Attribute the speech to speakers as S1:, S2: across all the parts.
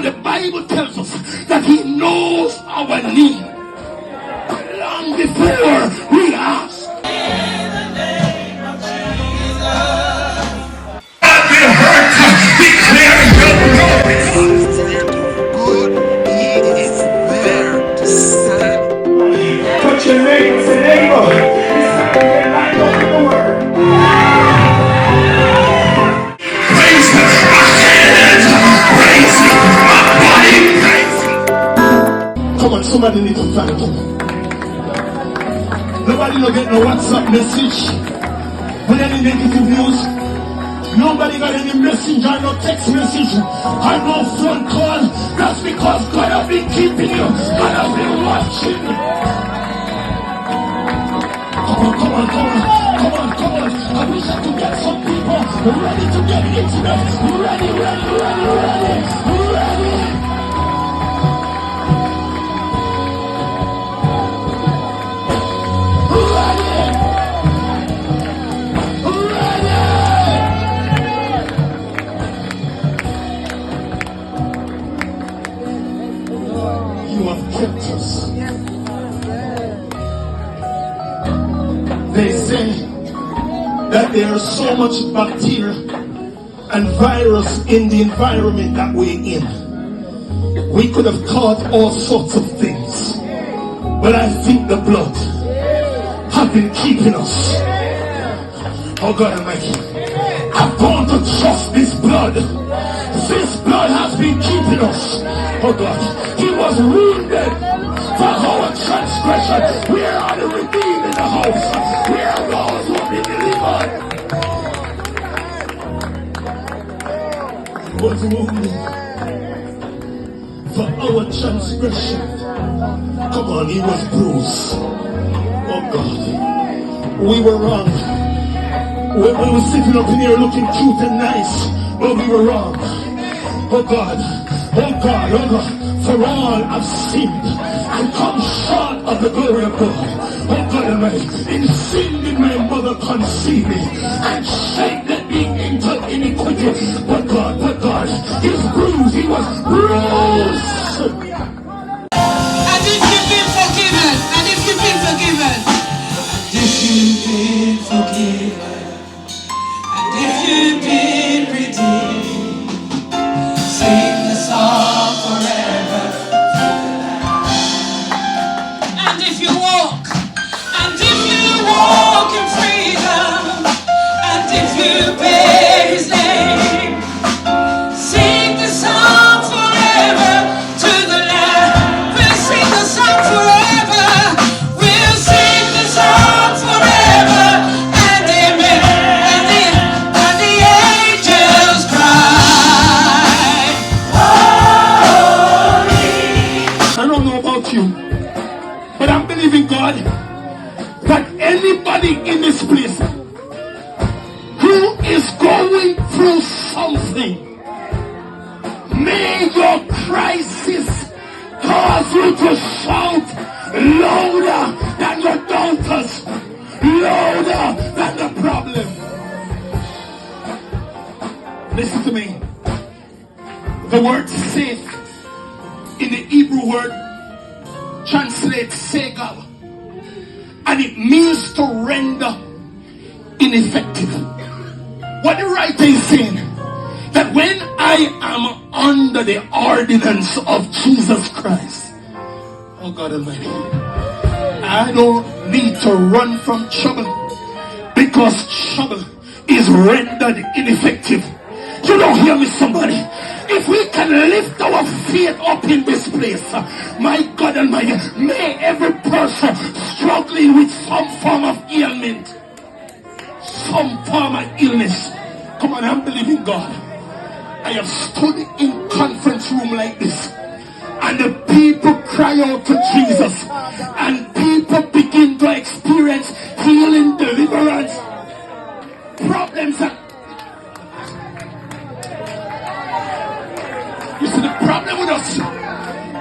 S1: the Bible tells us that he knows our need long before we ask. In the name of Jesus. God be hurt to declare your glory. Good is there to stand. Put your name, say neighbor. Line up in the word. Praise my hands, praise my body, praise. Come on, somebody need to thank him. Nobody don't get no WhatsApp message with any negative news. Nobody got any messenger, no text message, or no phone call. That's because God has been keeping you. God has been watching. Come on. I wish I could get some people ready to get intimate. Ready. You have kept us. They say that there is so much bacteria and virus in the environment that we're in. We could have caught all sorts of things, but I think the blood has been keeping us. Oh God Almighty, I'm going to trust this blood. This blood has been keeping us. Oh God, he was wounded for our transgression. We are the redeemed in the house. We are those who have been delivered. He was wounded for our transgression. Come on, he was bruised. Oh God, we were wrong. We were sitting up in here looking cute and nice, but we were wrong. Oh God, for all I've sinned and come short of the glory of God. Oh God Almighty, in sin did my mother conceive me, and shame that being into iniquity. But God, his bruise, he was bruised.
S2: And if you've been forgiven, and if you've been forgiven, and if you've been redeemed, sing the song forever. And if you walk in freedom, and if you bear his name, sing the song forever to the Lamb. We'll sing the song forever. We'll sing the song forever. And amen. And the angels cry, holy.
S1: I don't know about you, but I'm believing God that anybody in this place who is going through something, may your crisis cause you to shout louder than your doubters, louder than the problem. Listen to me. The word safe in the Hebrew word translates segab, and it means to render ineffective. What the writer is saying, that when I am under the ordinance of Jesus Christ, oh God Almighty, I don't need to run from trouble, because trouble is rendered ineffective. You don't hear me, somebody? If we can lift our faith up in this place, my God Almighty, may every person struggling with some form of ailment, some form of illness, come on, I'm believing God. I have stood in conference room like this, and the people cry out to Jesus, and people begin to experience healing, deliverance, problems that you see, the problem with us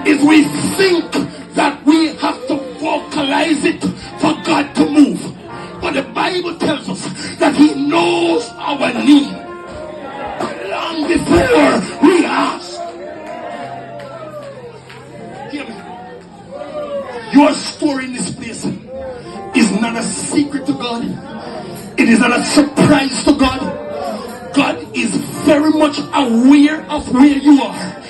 S1: is we think that we have to vocalize it for God to move. But the Bible tells us that he knows our need long before we ask. Your story in this place is not a secret to God. It is not a surprise to God. God is very much aware of where you are.